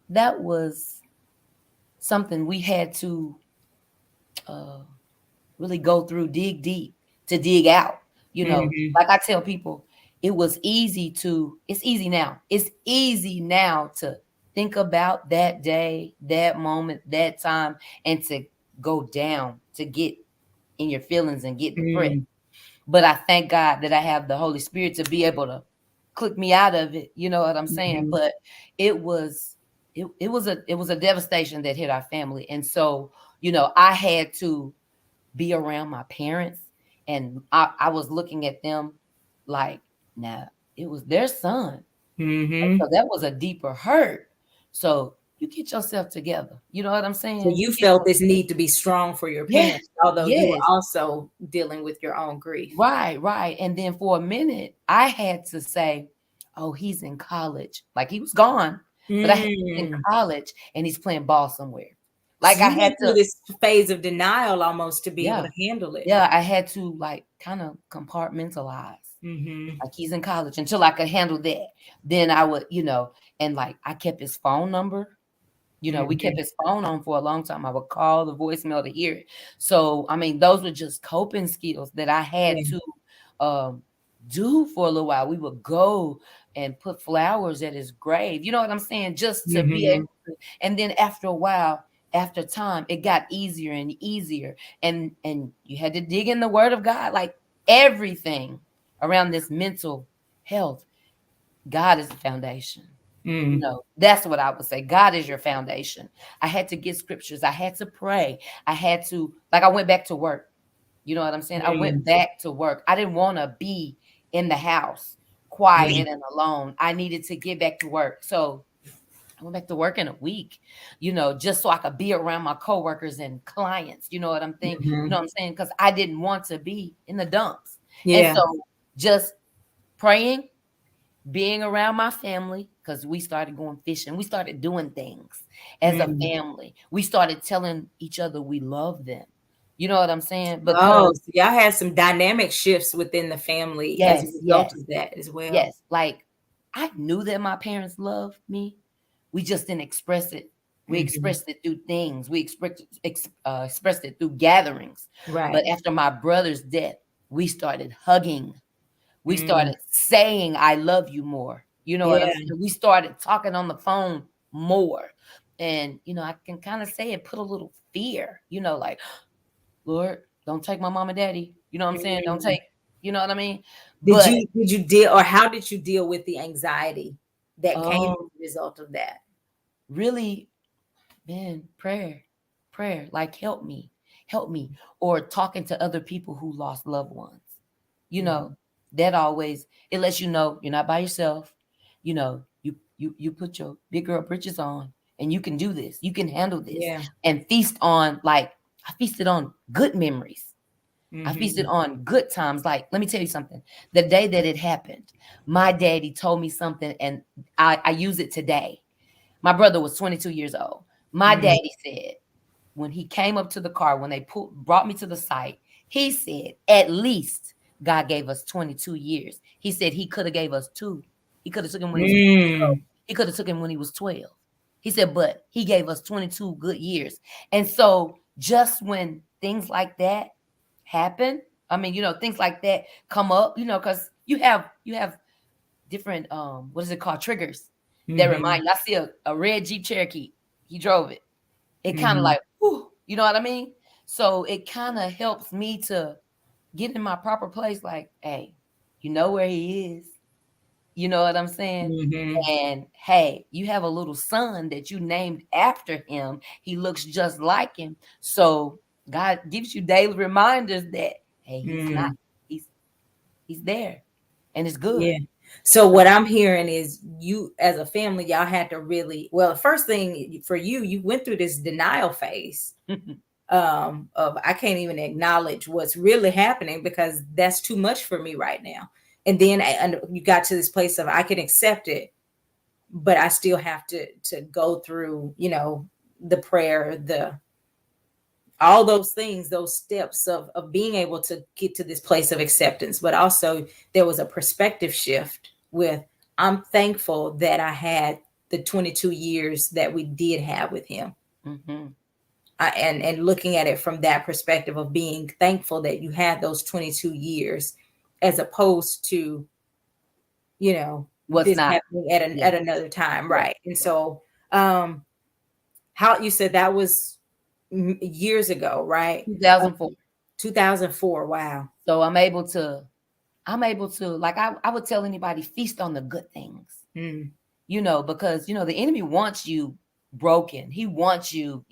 S2: that was something we had to uh, really go through, dig deep to dig out.
S1: Mm-hmm.
S2: Like I tell people, it's easy now. It's easy now to think about that day, that moment, that time, and to go down, to get in your feelings and get depressed.
S1: Mm-hmm.
S2: But I thank God that I have the Holy Spirit to be able to click me out of it. You know what I'm saying?
S1: Mm-hmm.
S2: But it was it was a devastation that hit our family. And so, I had to be around my parents, and I was looking at them like, now it was their son. And
S1: Mm-hmm.
S2: so that was a deeper hurt. So you get yourself together. You know what I'm
S1: So
S2: saying?
S1: you
S2: You get
S1: felt
S2: your
S1: this need to be strong for your
S2: Yes,
S1: parents, although you were
S2: yes.
S1: also dealing with your own grief.
S2: Right, right. And then for a minute, I had to say, oh, he's in college. Like he was gone, but I had he's in
S1: Mm.
S2: college and he's playing ball somewhere.
S1: So
S2: Like I
S1: you
S2: had
S1: went through
S2: to,
S1: this phase of denial almost to be able
S2: yeah,
S1: to handle it.
S2: yeah, I had to like kind of compartmentalize.
S1: Mm-hmm.
S2: Like he's in college until I could handle that. Then I would, and like I kept his phone number. We kept
S1: Mm-hmm.
S2: his phone on for a long time. I would call the voicemail to hear it. So, I mean, those were just coping skills that I had
S1: Yeah.
S2: to um, do for a little while. We would go and put flowers at his grave. You know what I'm saying? Just to be able
S1: Mm-hmm.
S2: to. And then after a while, after time, it got easier and easier. And you had to dig in the word of God, like everything around this mental health. God is the foundation.
S1: Mm.
S2: That's what I would say. God is your foundation. I had to get scriptures. I had to pray. I had to, like, I went back to work. You know what I'm saying? I went
S1: Mm.
S2: back to work. I didn't want to be in the house
S1: Yeah.
S2: quiet and alone. I needed to get back to work. So I went back to work in a week, just so I could be around my coworkers and clients. You know what I'm thinking? You know
S1: Mm-hmm.
S2: what I'm saying? Because I didn't want to be in the dumps. And
S1: Yeah.
S2: so just praying, being around my family, because we started going fishing. We started doing things as a
S1: Mm.
S2: family. We started telling each other we love them. You know what I'm saying?
S1: Oh,
S2: Because
S1: so y'all had some dynamic shifts within the family as a
S2: yes,
S1: result
S2: yes,
S1: of that as well.
S2: yes. Like I knew that my parents loved me, We just didn't express it. We
S1: Mhm.
S2: expressed it through things. We expressed it through gatherings. But
S1: Right.
S2: after my brother's death, we started hugging. We
S1: Mm.
S2: started saying, I love you more. You know what I'm
S1: Yeah.
S2: saying? We started talking on the phone more. And, I can kind of say it put a little fear, like, Lord, don't take my mom and daddy. You know what I'm saying? Don't
S1: Mm.
S2: take, you know what I mean?
S1: Did
S2: But
S1: you deal, or how did you deal with the anxiety that came as
S2: um
S1: a result of that?
S2: really, man, prayer, like help me, or talking to other people who lost loved ones. You know,
S1: Mhm.
S2: that always, it lets you know you're not by yourself. You put your big girl britches on, and you can do this. You can handle this,
S1: Yeah.
S2: and feast on, like, I feasted on good memories. I feasted
S1: Mhm.
S2: on good times. Like, let me tell you something. The day that it happened, my daddy told me something, and I use it today. My brother was 22 years old. My
S1: Mhm.
S2: daddy said, when he came up to the car, when they brought me to the site, he said, at least God gave us 22 years. He said he could have gave us 2. He could have took him when he was 12.
S1: Mm.
S2: He could have took him when he was 12. He said, but he gave us 22 good years. And so just when things like that happen, I mean, things like that come up, because you have different, what is it called, triggers that
S1: Mhm.
S2: remind you. I see a red Jeep Cherokee. He drove it. It kind of
S1: Mhm.
S2: like, whew, you know what I mean? So it kind of helps me to get in my proper place. Like, hey, you know where he is. You know what I'm saying?
S1: Mhm.
S2: And hey, you have a little son that you named after him. He looks just like him. So God gives you daily reminders that, hey, he's not.
S1: Mm.
S2: He's he's there, and it's
S1: Yeah.
S2: good.
S1: So what I'm hearing is, you as a family, y'all had to really, well, the first thing for you, you went through this denial phase, of, I can't even acknowledge what's really happening because that's too much for me right now. And then and you got to this place of, I can accept it, but I still have to go through, the prayer, the all those things, those steps of being able to get to this place of acceptance. But also there was a perspective shift with, I'm thankful that I had the 22 years that we did have with him.
S2: Hmm.
S1: And looking at it from that perspective of being thankful that you had those 22 years, as opposed to,
S2: What's
S1: this
S2: not?
S1: happening at
S2: Yeah,
S1: at another time,
S2: yeah,
S1: right? And
S2: yeah.
S1: so, how you said that was years ago, right?
S2: 2004.
S1: 2004. Wow.
S2: So I'm able to, like, I would tell anybody, feast on the good things.
S1: Mm.
S2: Because the enemy wants you broken. He wants you,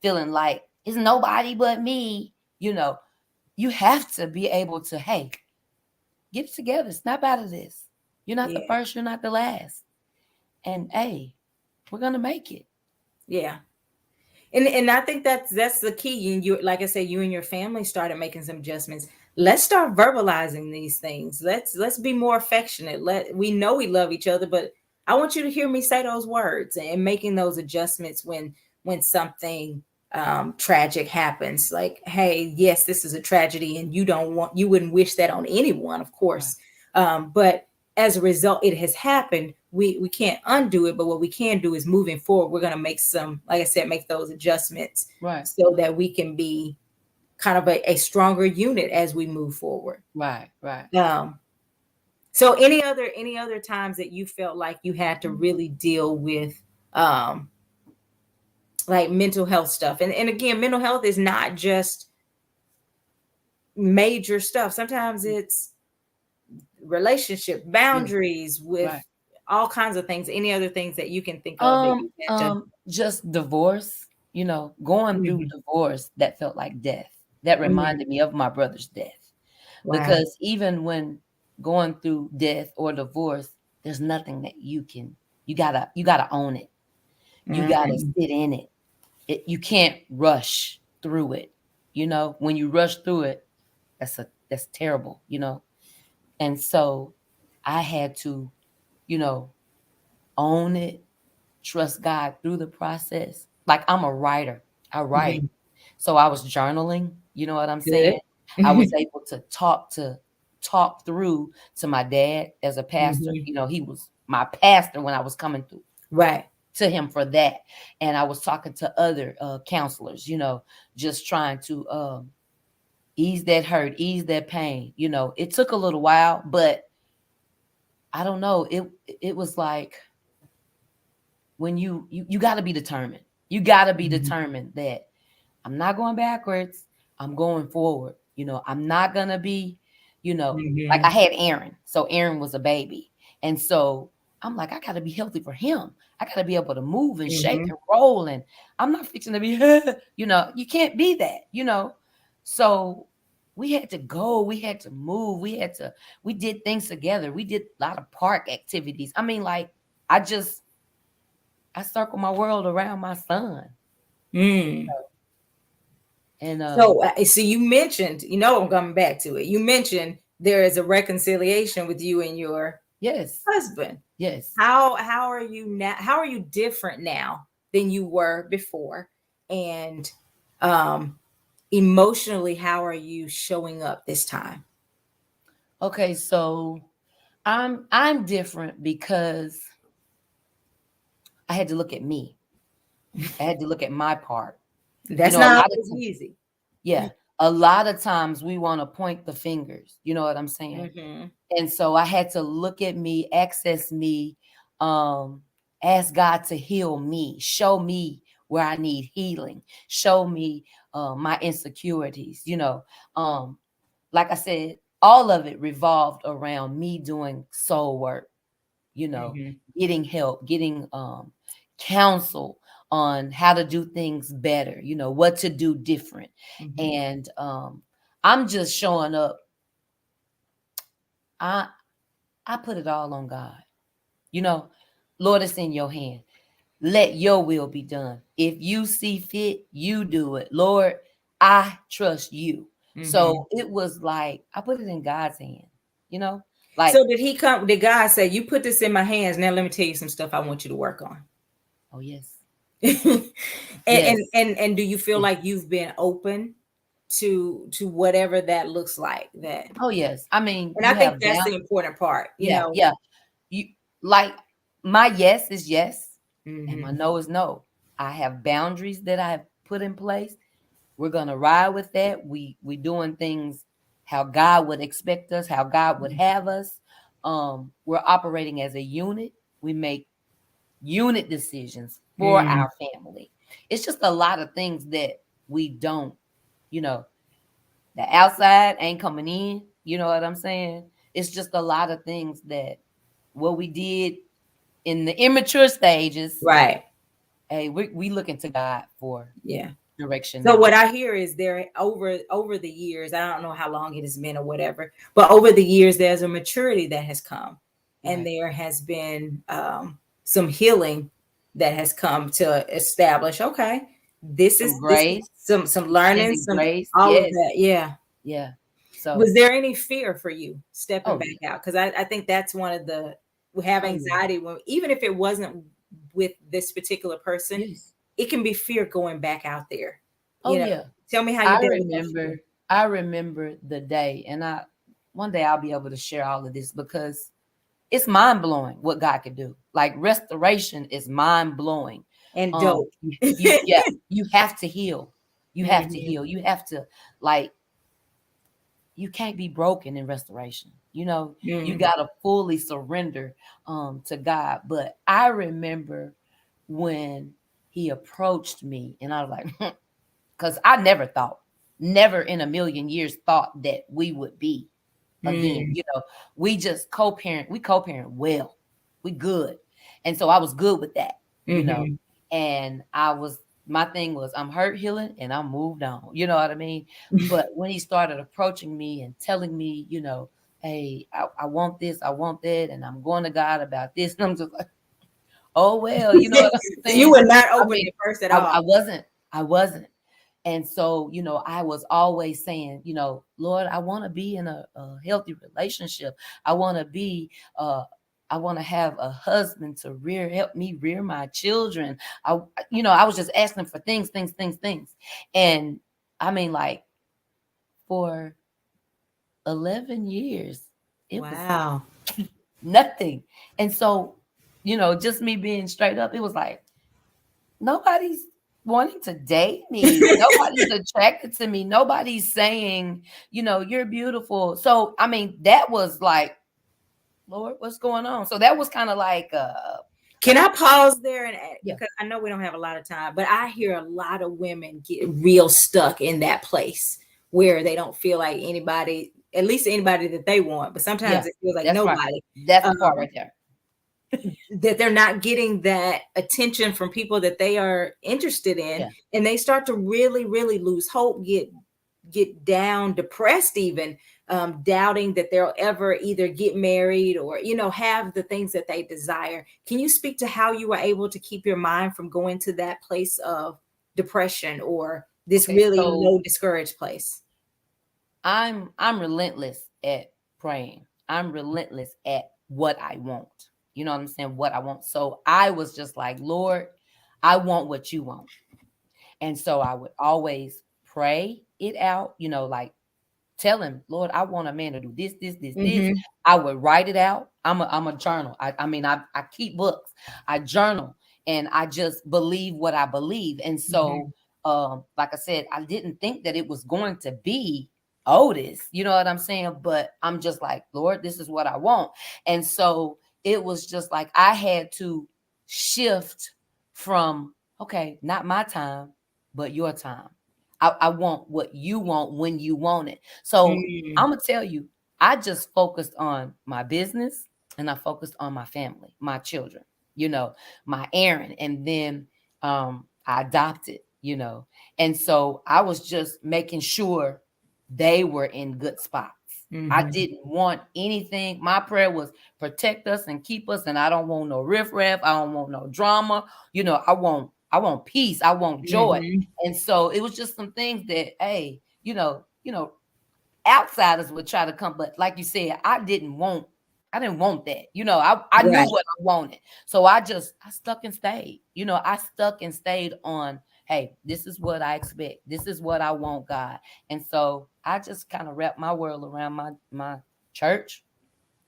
S2: feeling like it's nobody but me. You have to be able to, hey, get it together. Snap out of this. You're not the
S1: Yeah.
S2: first, you're not the last. And hey, we're gonna make it.
S1: Yeah. And I think that's the key. And you, like I said, you and your family started making some adjustments. Let's start verbalizing these things. Let's be more affectionate. We know we love each other, but I want you to hear me say those words, and making those adjustments when something tragic happens. Like, hey, yes, this is a tragedy, and you wouldn't wish that on anyone, of
S2: Right.
S1: course. But as a result, it has happened. We can't undo it, but what we can do is, moving forward, we're going to make some, like I said, make those adjustments
S2: Right.
S1: so that we can be kind of a stronger unit as we move forward.
S2: Right. Right.
S1: um so any other times that you felt like you had to really deal with, um like, mental health stuff? And again, mental health is not just major stuff. Sometimes it's relationship
S2: Yeah.
S1: boundaries with
S2: Right.
S1: all kinds of things. Any other things that you can think of that you had to?
S2: Just divorce, going through
S1: Mhm.
S2: divorce that felt like death. That
S1: Mhm.
S2: reminded me of my brother's death.
S1: Wow.
S2: Because even when going through death or divorce, there's nothing that you gotta own it. You gotta
S1: Mhm.
S2: sit in it. You can't rush through it. When you rush through it, that's terrible. And so I had to, you know, own it, trust God through the process. Like, I'm a writer. I write.
S1: Mhm.
S2: So I was journaling, you know what I'm saying?
S1: Good.
S2: I was able to talk through to my dad as a pastor.
S1: Mhm.
S2: He was my pastor when I was coming through.
S1: Right.
S2: to him for that. And I was talking to other counselors, just trying to ease that hurt, ease that pain. It took a little while, but I don't know. It was like, when you got to be determined. You got to be
S1: Mhm.
S2: determined that I'm not going backwards. I'm going forward. I'm not going to be, like I
S1: Mhm.
S2: had Aaron. So Aaron was a baby. And so I'm like, I got to be healthy for him. I got to be able to move and shake
S1: Mhm.
S2: and roll. And I'm not fixing to be, you can't be that. So we had to go. We had to move. We did things together. We did a lot of park activities. I mean, like, I circle my world around my son.
S1: Mm.
S2: And
S1: So you mentioned, I'm coming back to it. You mentioned there is a reconciliation with you and your
S2: yes,
S1: husband.
S2: yes.
S1: How are you now? How are you different now than you were before? And um emotionally, how are you showing up this time?
S2: Okay, so I'm different because I had to look at me. I had to look at my part.
S1: That's
S2: A
S1: not
S2: lot of
S1: always
S2: times,
S1: easy.
S2: yeah, a lot of times we want to point the fingers. You know what I'm saying?
S1: Hmm.
S2: And so I had to look at me, access me, um, ask God to heal me, show me where I need healing, show me my insecurities. Um, like I said, all of it revolved around me doing soul work, you know,
S1: Hmm.
S2: getting help, getting counsel on how to do things better, what to do different.
S1: Hmm.
S2: And I'm just showing up. I I put it all on God. You know, Lord, it's in your hand. Let your will be done. If you see fit, you do it. Lord, I trust you.
S1: Hmm.
S2: So it was like I put it in God's hand, you know? Like,
S1: So did God say, you put this in my hands, now let me tell you some stuff I want you to work on?
S2: oh yes.
S1: and, and
S2: Yes.
S1: and do you feel
S2: Yes.
S1: like you've been open to whatever that looks like? That,
S2: Oh yes. I mean,
S1: and I
S2: you
S1: think
S2: have
S1: that's
S2: bound
S1: the important part,
S2: yeah, yeah. You like my yes is yes and my
S1: Hmm.
S2: no is no. I have boundaries that I have put in place. We're gonna ride with that. We doing things how God would expect us, how God would have us. We're operating as a unit. We make unit decisions for
S1: Mm.
S2: our family. It's just a lot of things that we don't, you know, the outside ain't coming in. You know what I'm saying? It's just a lot of things that what we did in the immature stages.
S1: Right.
S2: Hey, we looking to God for
S1: Yeah.
S2: direction
S1: So what
S2: now.
S1: I hear is, there over the years, I don't know how long it has been or whatever, but over the years there's a maturity that has come, and
S2: Right.
S1: there has been some healing that has come to establish, okay,
S2: Some
S1: this is
S2: grace,
S1: some learning,
S2: extended
S1: some
S2: grace.
S1: all of
S2: Yes.
S1: that. Yeah.
S2: Yeah. So,
S1: Was there any fear for you stepping
S2: oh
S1: back
S2: yeah.
S1: out? Because I think that's one of the, we have
S2: Oh yeah.
S1: anxiety when, even if it wasn't with this particular person,
S2: Yes.
S1: it can be fear going back out there.
S2: Oh
S1: You know,
S2: yeah.
S1: tell me how you
S2: I
S1: dealt with that fear.
S2: remember I remember the day, and I one day I'll be able to share all of this because it's mind blowing what God can do. Like restoration is mind blowing.
S1: And dope.
S2: Yeah, you have to heal. You have to
S1: Mhm.
S2: heal. You have to, like, you can't be broken in restoration. You
S1: Mm.
S2: gotta fully surrender to God. But I remember when he approached me and I was like, because I never in a million years thought that we would be again.
S1: Mm.
S2: We just co-parent, we co-parent well. We good. And so I was good with that, you know.
S1: Mhm.
S2: And my thing was I'm hurt healing and I'm moved on. You know what I mean? But when he started approaching me and telling me, hey, I want this, I want that, and I'm going to God about this. And I'm just like, oh well, you know what I'm
S1: So you
S2: saying?
S1: were not
S2: I
S1: open
S2: mean,
S1: at first at
S2: I
S1: all.
S2: wasn't. I wasn't. And so, I was always saying, Lord, I want to be in a healthy relationship. I want to be, I want to have a husband to help me rear my children. I was just asking for things, things, things, things. And I mean, like for 11 years, it was
S1: Wow.
S2: nothing. And so just me being straight up, it was like, nobody's wanting to date me. Nobody's attracted to me. Nobody's saying, you're beautiful. So, I mean, that was like, Lord, what's going on? So that was kind of like,
S1: Can I pause there and add,
S2: yeah,
S1: because I know we don't have a lot of time, but I hear a lot of women get real stuck in that place where they don't feel like anybody, at least anybody that they want, but
S2: yeah,
S1: sometimes it feels like
S2: that's right.
S1: nobody.
S2: That's the part
S1: Um,
S2: right there.
S1: that they're not getting that attention from people that they are interested in,
S2: Yeah.
S1: and they start to really, really lose hope, get down, depressed, even doubting that they'll ever either get married or have the things that they desire. Can you speak to how you were able to keep your mind from going to that place of depression or this
S2: Okay.
S1: really
S2: So
S1: low discouraged place?
S2: I'm relentless at praying. I'm relentless at what I want. You know what I'm saying? What I want. So I was just like, Lord, I want what you want. And so I would always pray it out, like tell him, Lord, I want a man to do this, this, this, this.
S1: Mm-hmm.
S2: I would write it out. I'm a journal. I mean, I keep books. I journal and I just believe what I believe. And
S1: Mm-hmm.
S2: so, like I said, I didn't think that it was going to be Otis. You know what I'm saying? But I'm just like, Lord, this is what I want. And so it was just like I had to shift from, okay, not my time, but your time. I want what you want when you want it. So
S1: Mm-hmm.
S2: I'm gonna tell you, I just focused on my business and I focused on my family, my children, my Aaron, and then I adopted, and so I was just making sure they were in good spots. I
S1: Mm-hmm.
S2: didn't want anything. My prayer was protect us and keep us, and I don't want no riffraff. I don't want no drama. I want peace. I want joy.
S1: Mm-hmm.
S2: And so it was just some things that, hey, outsiders would try to come, but like you said, I didn't want that. I knew
S1: Right.
S2: what I wanted. So I stuck and stayed. I stuck and stayed on, hey, this is what I expect. This is what I want, God. And so I just kind of wrapped my world around my church,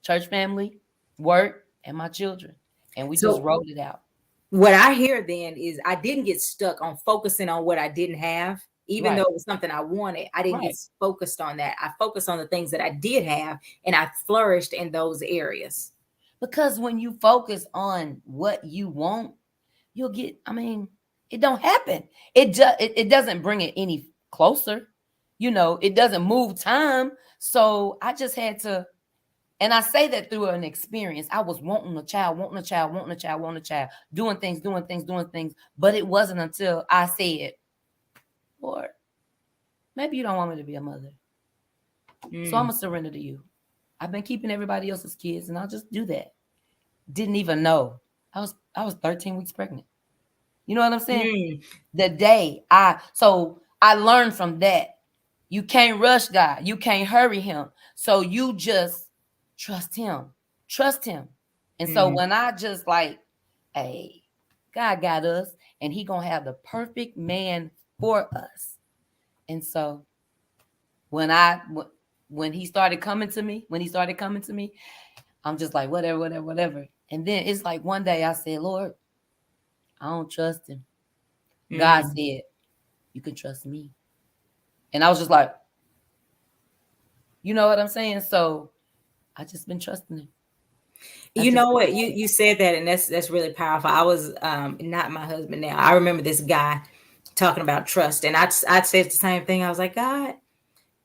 S2: church family, work, and my children. And we just
S1: So
S2: rolled it out.
S1: what I hear then is I didn't get stuck on focusing on what I didn't have, even though
S2: Right,
S1: it was something I wanted. I didn't get
S2: right.
S1: focused on that. I focused on the things that I did have, and I flourished in those areas.
S2: Because when you focus on what you want, you'll get, I mean, it don't happen. It doesn't bring it any closer. It doesn't move time. So I just had to, and I say that through an experience. I was wanting a child, wanting a child, wanting a child, wanting a child, doing things, doing things, doing things. But it wasn't until I said, Lord, maybe you don't want me to be a mother. So I'm
S1: Mm,
S2: gonna surrender to you. I've been keeping everybody else's kids, and I'll just do that. Didn't even know. I was 13 weeks pregnant. You know what I'm saying?
S1: mm,
S2: The day I learned from that. You can't rush God. You can't hurry him. So you just trust him. Trust him. And so
S1: mm.
S2: when I just like, hey, God got us and he going to have the perfect man for us. And so when when he started coming to me, I'm just like whatever, whatever, whatever. And then it's like one day I said, Lord, I don't trust him. God
S1: Mm.
S2: said, you can trust me. And I was just like, you know what I'm saying? So I just been trusting him. I
S1: You
S2: just
S1: know what? You said that, and that's really powerful. I was not my husband now. I remember this guy talking about trust, and I said the same thing. I was like, God,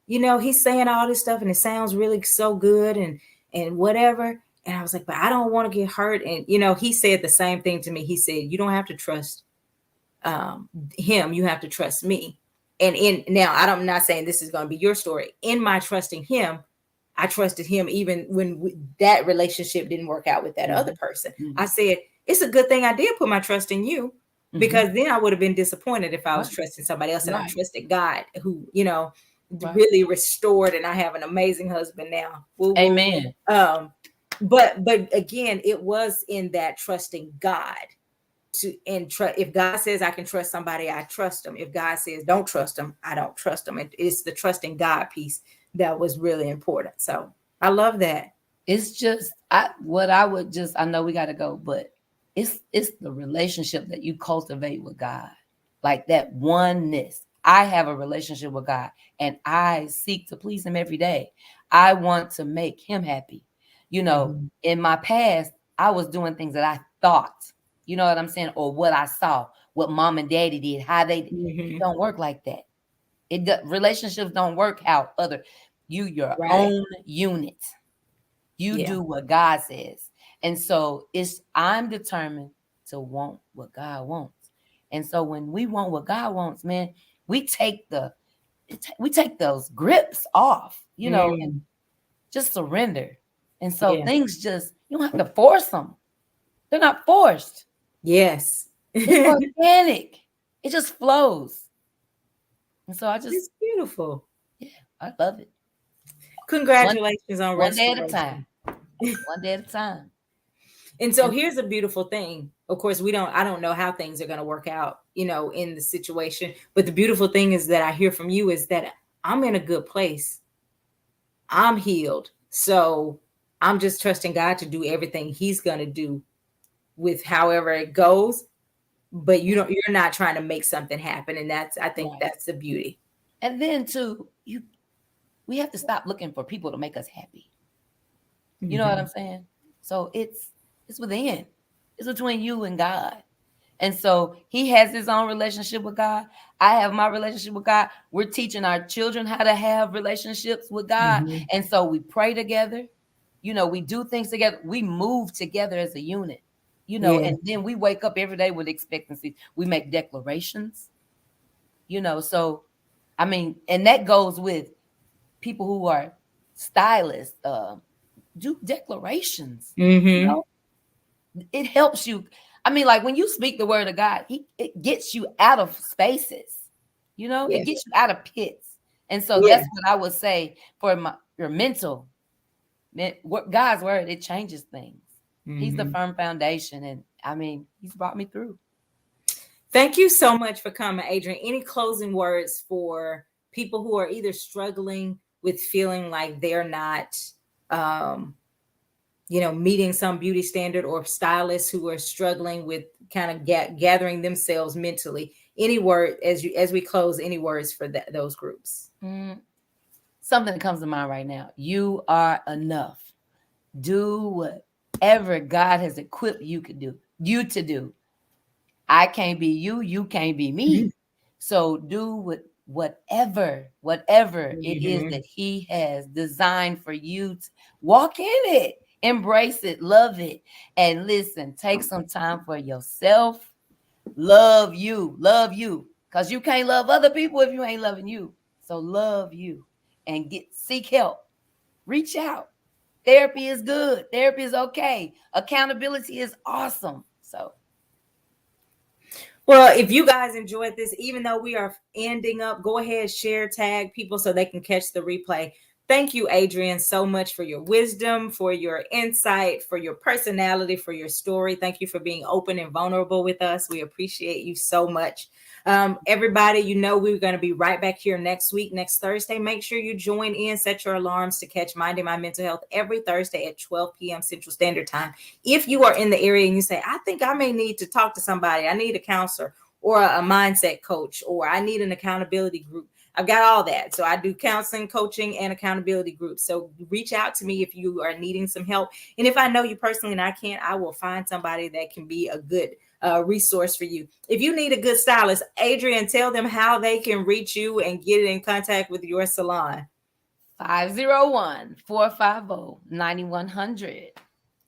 S1: he's saying all this stuff, and it sounds really so good, and whatever. And I was like, but I don't want to get hurt. And he said the same thing to me. He said, you don't have to trust him. You have to trust me. And I'm not saying this is going to be your story. In my trusting him, I trusted him even when that relationship didn't work out with that other
S2: mm-hmm,
S1: person. I
S2: mm-hmm,
S1: said, it's a good thing I did put my trust in you,
S2: mm-hmm.
S1: because then I would have been disappointed if I was
S2: Right,
S1: trusting somebody else, and I
S2: right,
S1: trusted God, who,
S2: right.
S1: really restored, and I have an amazing husband now. Woo, woo.
S2: Amen.
S1: Um, but again, it was in that trusting God if God says I can trust somebody, I trust them. If God says don't trust them, I don't trust them. It's the trusting God piece that was really important. So I love that.
S2: It's just I know we gotta go, but it's the relationship that you cultivate with God, like that oneness. I have a relationship with God, and I seek to please Him every day. I want to make Him happy.
S1: Mhm.
S2: In my past, I was doing things that I thought, you know what I'm saying, or what I saw, what mom and daddy did, how they did. It
S1: Mhm.
S2: don't work like that. Relationships don't work how other your
S1: Right.
S2: own unit. You
S1: Yeah.
S2: do what God says. And so I'm determined to want what God wants. And so when we want what God wants, man, we take those grips off, and
S1: Mm.
S2: just surrender. And so
S1: Yeah.
S2: things just, you don't have to force them. They're not forced.
S1: Yes.
S2: It's
S1: It's
S2: organic. It just flows. And so
S1: beautiful.
S2: yeah, I love it. One
S1: Congratulations on
S2: one day at a time.
S1: restoration.
S2: One day at a time.
S1: And so
S2: And
S1: here's a beautiful thing. Of course, I don't know how things are going to work out, in the situation. But the beautiful thing is that I hear from you is that I'm in a good place. I'm healed. So I'm just trusting God to do everything He's going to do with however it goes. But
S2: yeah,
S1: you're not trying to make something happen. And I think
S2: right.
S1: that's the beauty.
S2: And then too, we have to stop looking for people to make us happy. You know what I'm
S1: Mhm.
S2: saying? So it's within. It's between you and God. And so he has his own relationship with God. I have my relationship with God. We're teaching our children how to have relationships with God.
S1: Mhm.
S2: And so we pray together. We do things together. We move together as a unit.
S1: Yeah.
S2: And then we wake up every day with expectancy. We make declarations. So I mean, and that goes with people who are stylists, do declarations. You
S1: Mhm.
S2: know, it helps you. I mean, like when you speak the word of God, it gets you out of spaces. It
S1: Yeah.
S2: gets you out of pits. And so
S1: Yeah.
S2: that's what I would say for your mental. God's word, it changes things. He's the
S1: Mhm.
S2: firm foundation, and I mean, He's brought me through.
S1: Thank you so much for coming, Adrienne. Any closing words for people who are either struggling with feeling like they're not, um, meeting some beauty standard, or stylists who are struggling with kind of gathering themselves mentally? Any word as we close? Any words for those groups?
S2: Mm, Something that comes to mind right now. You are enough. Do whatever God has equipped you to do. I can't be you, you can't be me. So do whatever it is
S1: Mhm.
S2: that He has designed for you to walk in it, embrace it, love it. And listen, take some time for yourself. Love you. Because you can't love other people if you ain't loving you. So love you and seek help. Reach out. Therapy is good. Therapy is okay. Accountability is awesome. So
S1: Well, if you guys enjoyed this, even though we are ending up, go ahead, share, tag people so they can catch the replay. Thank you, Adrienne, so much for your wisdom, for your insight, for your personality, for your story. Thank you for being open and vulnerable with us. We appreciate you so much. Everybody, we're going to be right back here next week, next Thursday. Make sure you join in, set your alarms to catch Minding My Mental Health every Thursday at 12 p.m. Central Standard Time. If you are in the area and you say, I think I may need to talk to somebody, I need a counselor or a mindset coach, or I need an accountability group, I've got all that. So I do counseling, coaching, and accountability groups. So reach out to me if you are needing some help. And if I know you personally and I can't, I will find somebody that can be a good resource for you. If you need a good stylist, Adrienne, tell them how they can reach you and get in contact with your salon.
S2: 501-450-9100.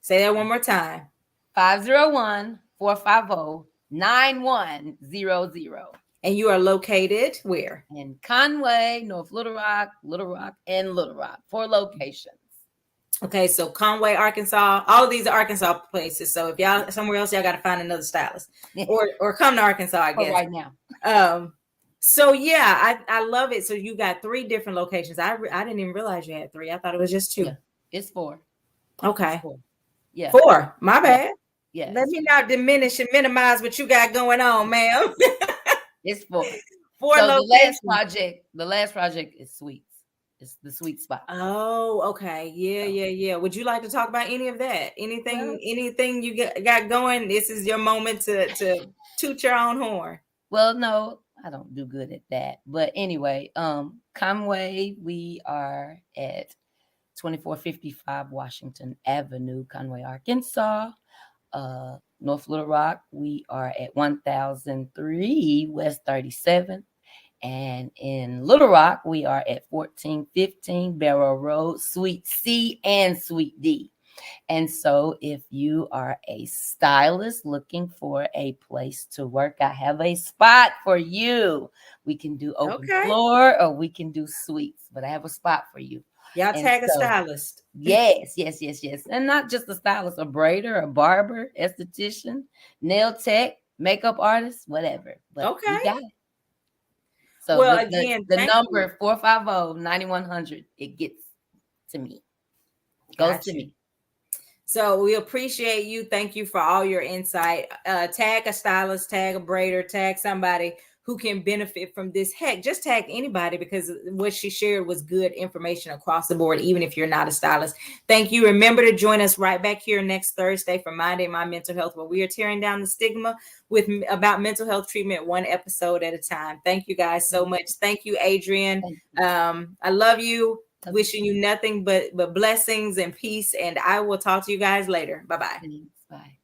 S1: Say that one more time.
S2: 501-450-9100.
S1: And you are located where?
S2: In Conway, North Little Rock, and Little Rock. 4 locations.
S1: Okay, so Conway, Arkansas, all of these are Arkansas places. So if y'all somewhere else, y'all got to find another stylist, or come to Arkansas, I
S2: For
S1: guess.
S2: right now.
S1: So yeah, I love it. So you got 3 different locations. I didn't even realize you had 3. I thought it was just 2.
S2: Yeah, it's 4.
S1: Okay.
S2: It's 4. Yeah.
S1: 4. My bad.
S2: Yeah.
S1: Let me not diminish and minimize what you got going on, ma'am.
S2: It's 4.
S1: 4
S2: So
S1: locations.
S2: the last project is suites. It's the sweet spot.
S1: Oh, okay. Yeah,
S2: So,
S1: yeah, yeah. Would you like to talk about any of that?
S2: well,
S1: Anything you got going? This is your moment to toot your own horn.
S2: well, no, I don't do good at that. But anyway, Conway, we are at 2455 Washington Avenue, Conway, Arkansas. North Little Rock, we are at 1003 West 37th. And in Little Rock, we are at 1415 Barrow Road, Suite C and Suite D. And so, if you are a stylist looking for a place to work, I have a spot for you. We can do open
S1: Okay.
S2: floor or we can do suites, but I have a spot for you.
S1: Y'all
S2: And
S1: tag a
S2: so,
S1: stylist.
S2: yes, yes, yes, yes. And not just a stylist, a braider, a barber, esthetician, nail tech, makeup artist, whatever. But we
S1: Okay.
S2: got it. So
S1: Well,
S2: the
S1: again,
S2: the
S1: thank you.
S2: number 450-9100, it gets to me. Goes
S1: Got
S2: to
S1: you.
S2: me.
S1: So we appreciate you. Thank you for all your insight. Tag a stylist, tag a braider, tag somebody who can benefit from this. Heck, just tag anybody, because what she shared was good information across the board, even if you're not a stylist. Thank you. Remember to join us right back here next Thursday for Minding My Mental Health, where we are tearing down the stigma about mental health treatment, one episode at a time. Thank you guys so much. Thank you, Adrienne.
S2: Thank you.
S1: I love you.
S2: Love
S1: Wishing you nothing but blessings and peace. And I will talk to you guys later. Bye bye.
S2: Thanks. Bye.